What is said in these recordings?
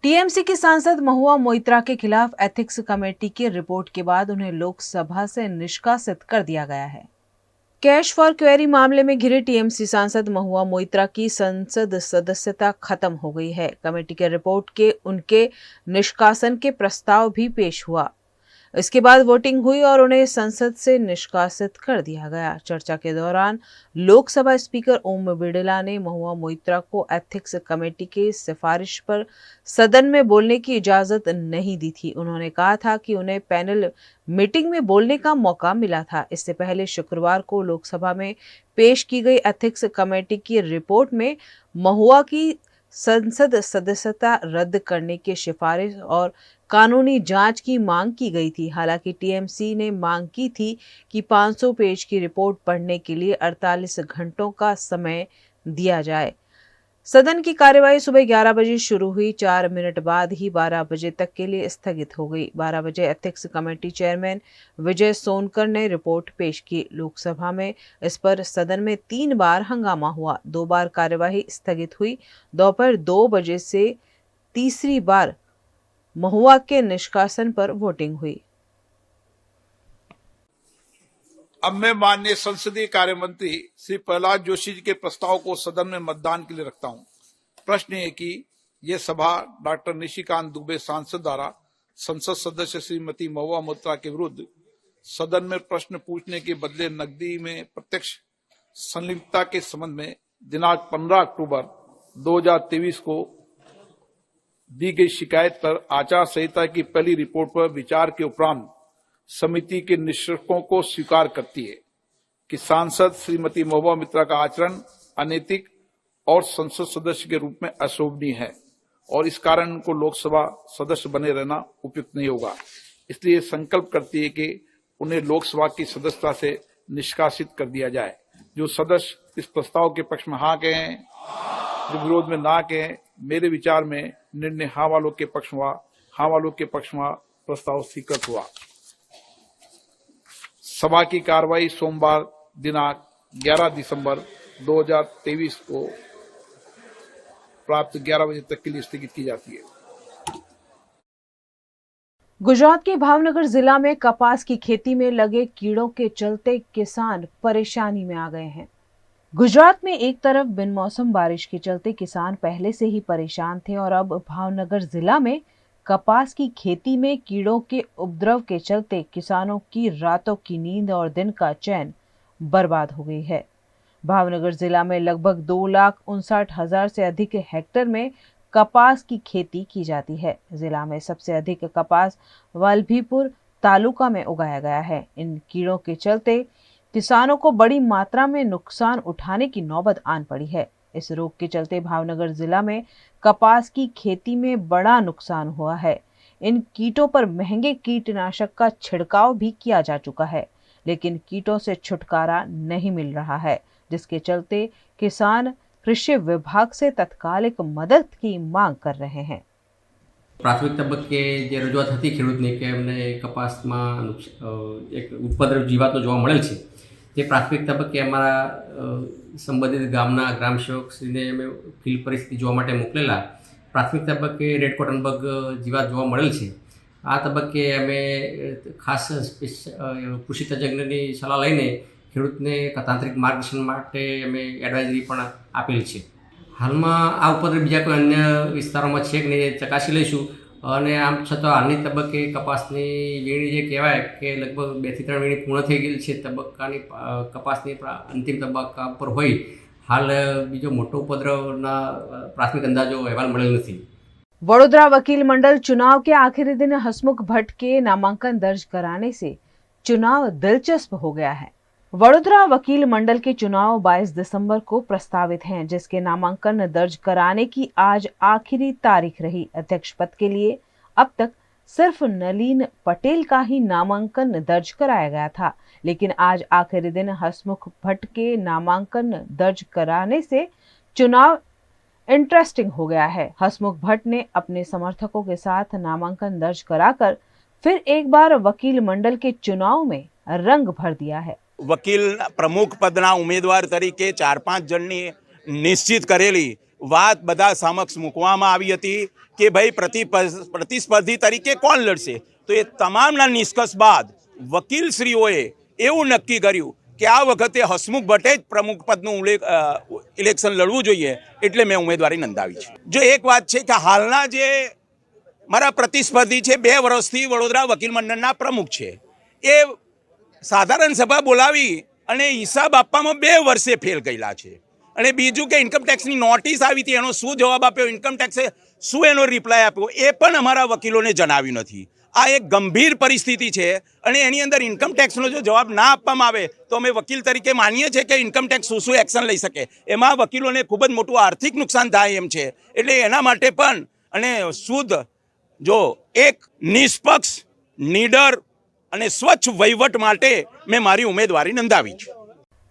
TMC की सांसद महुआ मोइत्रा के खिलाफ एथिक्स कमेटी की रिपोर्ट के बाद उन्हें लोकसभा से निष्कासित कर दिया गया है। कैश फॉर क्वेरी मामले में घिरे टीएमसी सांसद महुआ मोइत्रा की संसद सदस्यता खत्म हो गई है। कमेटी के रिपोर्ट के उनके निष्कासन के प्रस्ताव भी पेश हुआ। इसके बाद वोटिंग हुई और उन्हें संसद से निष्कासित कर दिया गया। चर्चा के दौरान लोकसभा स्पीकर ओम बिड़ला ने महुआ मोइत्रा को एथिक्स कमेटी की सिफारिश पर सदन में बोलने की इजाजत नहीं दी थी। उन्होंने कहा था कि उन्हें पैनल मीटिंग में बोलने का मौका मिला था। इससे पहले शुक्रवार को लोकसभा में पेश की गई एथिक्स कमेटी की रिपोर्ट में महुआ की संसद सदस्यता रद्द करने की सिफारिश और कानूनी जांच की मांग की गई थी। हालांकि टीएमसी ने मांग की थी कि 500 पेज की रिपोर्ट पढ़ने के लिए 48 घंटों का समय दिया जाए। सदन की कार्यवाही सुबह 11 बजे शुरू हुई। 4 मिनट बाद ही 12 बजे तक के लिए स्थगित हो गई। 12 बजे एथिक्स कमेटी चेयरमैन विजय सोनकर ने रिपोर्ट पेश की। लोकसभा में इस पर सदन में 3 बार हंगामा हुआ। 2 बार कार्यवाही स्थगित हुई। दोपहर 2 बजे से तीसरी बार महुआ के निष्कासन पर वोटिंग हुई। अब मैं माननीय संसदीय कार्य मंत्री श्री प्रहलाद जोशी जी के प्रस्ताव को सदन में मतदान के लिए रखता हूं। प्रश्न है कि यह सभा डॉक्टर निशिकांत दुबे सांसद द्वारा संसद सदस्य श्रीमती महुआ मोइत्रा के विरुद्ध सदन में प्रश्न पूछने के बदले नकदी में प्रत्यक्ष संलिप्तता के संबंध में दिनांक 15 अक्टूबर 2023 को दी गई शिकायत पर आचार संहिता की पहली रिपोर्ट पर विचार के उपरांत समिति के निष्कर्षों को स्वीकार करती है कि सांसद श्रीमती महुआ मोइत्रा का आचरण अनैतिक और संसद सदस्य के रूप में अशोभनीय है और इस कारण उनको लोकसभा सदस्य बने रहना उपयुक्त नहीं होगा। इसलिए संकल्प करती है कि उन्हें लोकसभा की सदस्यता से निष्कासित कर दिया जाए। जो सदस्य इस प्रस्ताव के पक्ष में हाँ कहें, जो विरोध में ना कहें, मेरे विचार में निर्णय हाँ वालों के पक्ष हुआ। हाँ वालों के पक्ष में प्रस्ताव स्वीकृत हुआ। सभा की कार्रवाई सोमवार दिनांक 11 दिसंबर 2023 को प्राप्त 11 बजे तक के लिए स्थगित की जाती है। गुजरात के भावनगर जिला में कपास की खेती में लगे कीड़ों के चलते किसान परेशानी में आ गए हैं। गुजरात में एक तरफ बिन मौसम बारिश के चलते किसान पहले से ही परेशान थे और अब भावनगर जिला में कपास की खेती में कीड़ों के उपद्रव के चलते किसानों की रातों की नींद और दिन का चैन बर्बाद हो गई है। भावनगर जिला में लगभग 2,59,000 से अधिक हेक्टेयर में कपास की खेती की जाती है। जिला में सबसे अधिक कपास वल्लभीपुर तालुका में उगाया गया है। इन कीड़ों के चलते किसानों को बड़ी मात्रा में नुकसान उठाने की नौबत आन पड़ी है। इस रोग के चलते भावनगर जिला में कपास की खेती में बड़ा नुकसान हुआ है। इन कीटों पर महंगे कीटनाशक का छिड़काव भी किया जा चुका है, लेकिन कीटों से छुटकारा नहीं मिल रहा है, जिसके चलते किसान कृषि विभाग से तत्कालिक मदद की मांग कर रहे हैं। प्राथमिक तबक्के જે રજૂઆત હતી ખેડૂતની કે અમને કપાસમાં એક ઉપદ્રવ જીવાતો જોવા મળેલ છે, તે પ્રાથમિક તબક્કે અમારા સંબંધિત ગામના ગ્રામસેવકશ્રીને અમે ફિલ્ડ પરિસ્થિતિ જોવા માટે મોકલેલા। પ્રાથમિક તબક્કે રેડ કોટન બગ જીવાત જોવા મળેલ છે। આ તબક્કે અમે ખાસ કૃષિ તજજ્ઞની સલાહ લઈને ખેડૂતને તાંત્રિક માર્ગદર્શન માટે અમે એડવાઇઝરી પણ આપેલ છે। હાલમાં આ ઉપદ્રવ બીજા કોઈ અન્ય વિસ્તારોમાં છે કે નહીં એ ચકાસી લઈશું। અને આમ છતાં હાલની તબક્કે કપાસની વીણી જે કહેવાય કે લગભગ 2 થી 3 વીણી પૂર્ણ થઈ ગયેલી છે। તબક્કાની કપાસની અંતિમ તબક્કા પર હોય હાલ બીજો મોટો ઉપદ્રવના પ્રાથમિક અંદાજો અહેવાલ મળેલ નથી। वडोदरा वकील मंडल चुनाव के आखिरी दिन हसमुख भट्ट के नामांकन दर्ज कराने से चुनाव दिलचस्प हो गया है। वडोदरा वकील मंडल के चुनाव 22 दिसंबर को प्रस्तावित हैं, जिसके नामांकन दर्ज कराने की आज आखिरी तारीख रही। अध्यक्ष पद के लिए अब तक सिर्फ नलीन पटेल का ही नामांकन दर्ज कराया गया था, लेकिन आज आखिरी दिन हसमुख भट्ट के नामांकन दर्ज कराने से चुनाव इंटरेस्टिंग हो गया है। हसमुख भट्ट ने अपने समर्थकों के साथ नामांकन दर्ज कराकर फिर एक बार वकील मंडल के चुनाव में रंग भर दिया है। वकील प्रमुख पदना उम्मीदवार तरीके 4-5 जणनी निश्चित करेली વાત બધા સમક્ષ મૂકવામાં આવી હતી કે ભાઈ પ્રતિસ્પર્ધી તરીકે કોણ લડશે, તો એ તમામના નિષ્કર્ષ બાદ વકીલશ્રીઓએ એવું નક્કી કર્યું કે આ વખતે હસમુખ ભટ્ટે જ પ્રમુખ પદનું ઇલેક્શન લડવું જોઈએ, એટલે મેં ઉમેદવારી નોંધાવી છે. જો એક વાત છે કે હાલના જે મારા પ્રતિસ્પર્ધી છે 2 વર્ષથી વડોદરા વકીલ મંડળના પ્રમુખ છે, એ સાધારણ સભા બોલાવી અને હિસાબ આપવામાં 2 વર્ષે ફેલ ગયેલા છે. અને બીજું કે ઇન્કમટેક્સની નોટિસ આવી હતી, એનો શું જવાબ આપ્યો, ઇન્કમટેક્સે શું એનો રિપ્લાય આપ્યો, એ પણ અમારા વકીલોને જણાવ્યું નથી. આ એક ગંભીર પરિસ્થિતિ છે અને એની અંદર ઇન્કમટેક્સનો જો જવાબ ના આપવામાં આવે તો અમે વકીલ તરીકે માનીએ છીએ કે ઇન્કમટેક્સ શું એક્શન લઈ શકે. એમાં વકીલોને ખૂબ જ મોટું આર્થિક નુકસાન થાય એમ છે. એટલે એના માટે પણ અને શુદ્ધ જો એક નિષ્પક્ષ, નીડર અને સ્વચ્છ વહીવટ માટે મેં મારી ઉમેદવારી નોંધાવી છે.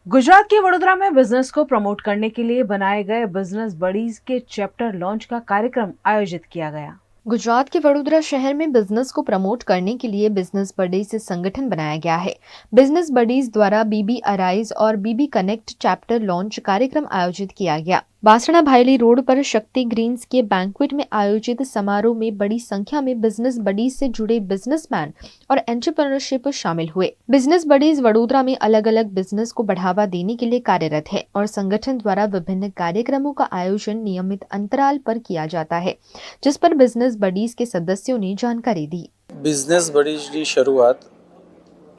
गुजरात के वडोदरा में बिजनेस को प्रमोट करने के लिए बनाए गए बिजनेस बडीज के चैप्टर लॉन्च का कार्यक्रम आयोजित किया गया। गुजरात के वडोदरा शहर में बिजनेस को प्रमोट करने के लिए बिजनेस बडीज से संगठन बनाया गया है। बिजनेस बडीज द्वारा बीबी अराइज और बीबी कनेक्ट चैप्टर लॉन्च कार्यक्रम आयोजित किया गया। बासणा भायली रोड पर शक्ति ग्रीन्स के बैंक्वेट में आयोजित समारोह में बड़ी संख्या में बिजनेस बडीज से जुड़े बिजनेसमैन और एंटरप्रेन्योरशिप शामिल हुए। बिजनेस बडीज वडोदरा में अलग अलग बिजनेस को बढ़ावा देने के लिए कार्यरत है और संगठन द्वारा विभिन्न कार्यक्रमों का आयोजन नियमित अंतराल पर किया जाता है, जिस पर बिजनेस बडीज के सदस्यों ने जानकारी दी। बिजनेस बडीज की शुरुआत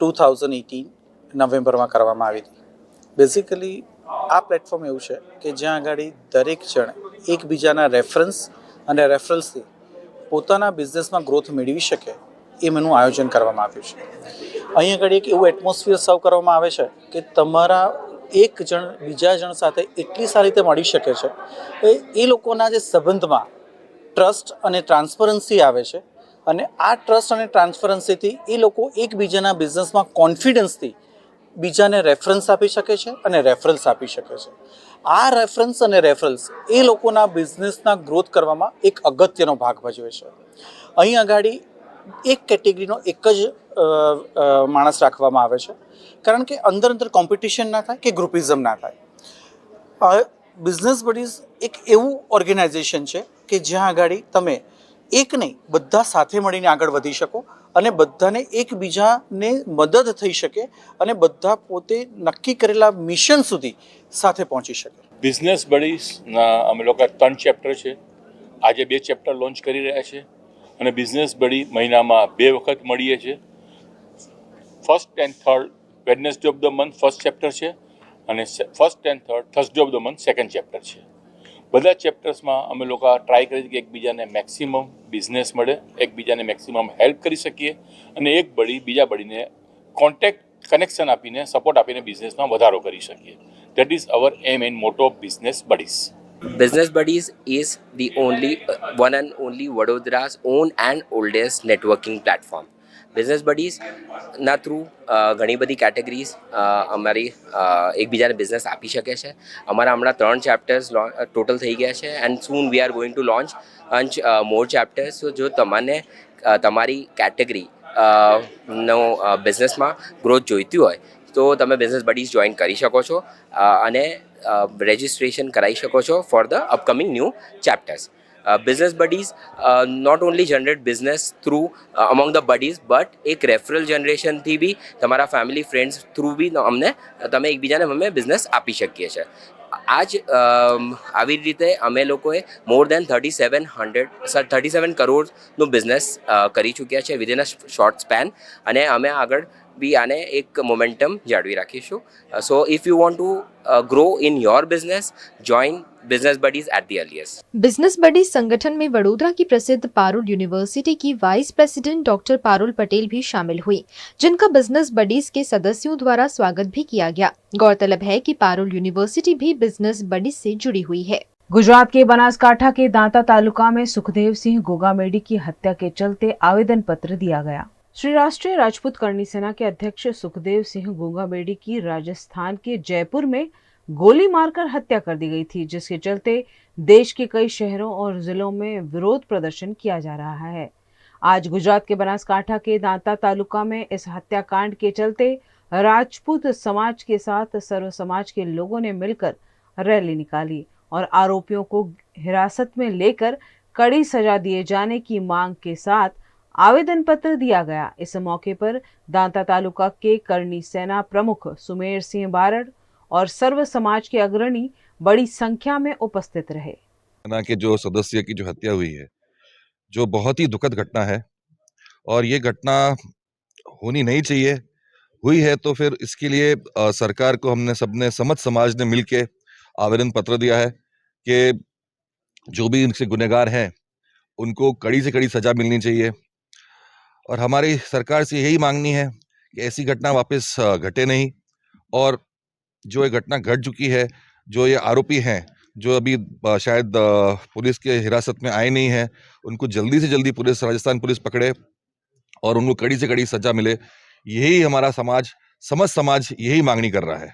2018 નવેમ્બરમાં કરવામાં આવી હતી. બેઝિકલી આ પ્લેટફોર્મ એવું છે કે જ્યાં આગળ દરેક જણ એકબીજાના રેફરન્સ અને રેફરન્સથી પોતાના બિઝનેસમાં ગ્રોથ મેળવી શકે એ મેનું આયોજન કરવામાં આવ્યું છે. અહીં આગળ એક એવું એટમોસ્ફિયર સર્વ કરવામાં આવે છે કે તમારા એક જણ બીજા જણ સાથે એટલી સારી રીતે મળી શકે છે કે એ લોકોના જે સંબંધમાં ટ્રસ્ટ અને ટ્રાન્સપરન્સી આવે છે અને આ ટ્રસ્ટ અને ટ્રાન્સપરન્સીથી એ લોકો એકબીજાના બિઝનેસમાં કોન્ફિડન્સથી બીજાને રેફરન્સ આપી શકે છે અને રેફરન્સ આપી શકે છે. આ રેફરન્સ અને રેફરન્સ એ લોકોના બિઝનેસના ગ્રોથ કરવામાં એક અગત્યનો ભાગ ભજવે છે. અહીં આગળ એક કેટેગરીનો એક જ માણસ રાખવામાં આવે છે, કારણ કે અંદર કોમ્પિટિશન ના થાય કે ગ્રુપિઝમ ના થાય. બિઝનેસ બડીઝ એક એવું ઓર્ગેનાઇઝેશન છે કે જ્યાં આગળ તમે એક નહીં બધા સાથે મળીને આગળ વધી શકો અને બધાને એકબીજાને મદદ થઈ શકે અને બધા પોતે નક્કી કરેલા મિશન સુધી સાથે પહોંચી શકે. બિઝનેસ બડીઝના અમે લોકો 3 ચેપ્ટર છે. આજે 2 ચેપ્ટર લોન્ચ કરી રહ્યા છે અને બિઝનેસ બડી મહિનામાં 2 વખત મળીએ છીએ. First and third Wednesday of the month first chapter છે અને first and third Thursday of the month second chapter છે. બધા ચેપ્ટર્સમાં અમે લોકો ટ્રાય કરીએ કે એકબીજાને મેક્સિમમ બિઝનેસ મળે, એકબીજાને મેક્સિમમ હેલ્પ કરી શકીએ અને એક બડી બીજા બડીને કનેક્શન આપીને સપોર્ટ આપીને બિઝનેસમાં વધારો કરી શકીએ. That is our aim and motto of business buddies. Business Buddies is the one and only Vadodara's own and oldest networking platform. Business બડીઝના થ્રુ ઘણી બધી કેટેગરીઝ અમારી એકબીજાને બિઝનેસ આપી શકે છે. અમારા હમણાં 3 ચેપ્ટર્સ ટોટલ થઈ ગયા છે and soon we are going to launch more chapters. જો તમને તમારી કેટેગરી નો બિઝનેસમાં ગ્રોથ જોઈતી હોય તો તમે બિઝનેસ બડીઝ જોઈન કરી શકો છો અને રજિસ્ટ્રેશન કરાવી શકો છો for the upcoming new chapters. Business Buddies not only generate business through among the buddies but એક રેફરલ જનરેશનથી બી તમારા ફેમિલી ફ્રેન્ડ્સ થ્રુ બી અમને તમે એકબીજાને અમે બિઝનેસ આપી શકીએ છીએ. આવી રીતે અમે લોકોએ મોર દેન 37 કરોડનું બિઝનેસ કરી ચૂક્યા છે વિધિન અ શોર્ટ સ્પેન અને અમે આગળ બી આને એક મોમેન્ટમ જાળવી રાખીશું. So if you want to grow in your business join business buddies at the earliest. Business buddies संगठन में वडोदरा की प्रसिद्ध पारुल यूनिवर्सिटी की vice president doctor Parul Patel भी शामिल हुई, जिनका बिजनेस बडीज के सदस्यों द्वारा स्वागत भी किया गया. गौरतलब है कि पारुल यूनिवर्सिटी भी बिजनेस बडीज से जुड़ी हुई है. गुजरात के बनासकांठा के दांता तालुका में सुखदेव सिंह गोगामेडी की हत्या के चलते आवेदन पत्र दिया गया. श्री राष्ट्रीय राजपूत करनी सेना के अध्यक्ष सुखदेव सिंह गोगामेडी की राजस्थान के जयपुर में गोली मारकर हत्या कर दी गई थी, जिसके चलते देश के कई शहरों और जिलों में विरोध प्रदर्शन किया जा रहा है. आज गुजरात के बनासकांठा के दांता तालुका में इस हत्याकांड के चलते राजपूत समाज के साथ सर्व समाज के लोगों ने मिलकर रैली निकाली और आरोपियों को हिरासत में लेकर कड़ी सजा दिए जाने की मांग के साथ आवेदन पत्र दिया गया। इस मौके पर दांता तालुका के करनी सेना प्रमुख सुमेर सिंह बारड़ और सर्व समाज के अग्रणी बड़ी संख्या में उपस्थित रहे। सेना के जो सदस्य की जो हत्या हुई है, जो बहुत ही दुखद घटना है और ये घटना होनी नहीं चाहिए, हुई है तो फिर इसके लिए सरकार को हमने सबने समझ समाज ने मिलके आवेदन पत्र दिया है कि जो भी इनसे गुनहगार हैं उनको कड़ी से कड़ी सजा मिलनी चाहिए और हमारी सरकार से यही मांगनी है कि ऐसी घटना वापस घटे नहीं और जो ये घटना घट चुकी है, जो ये आरोपी हैं जो अभी शायद पुलिस के हिरासत में आए नहीं हैं, उनको जल्दी से जल्दी पुलिस राजस्थान पुलिस पकड़े और उनको कड़ी से कड़ी सजा मिले। यही हमारा समाज, समझ समाज यही मांगनी कर रहा है।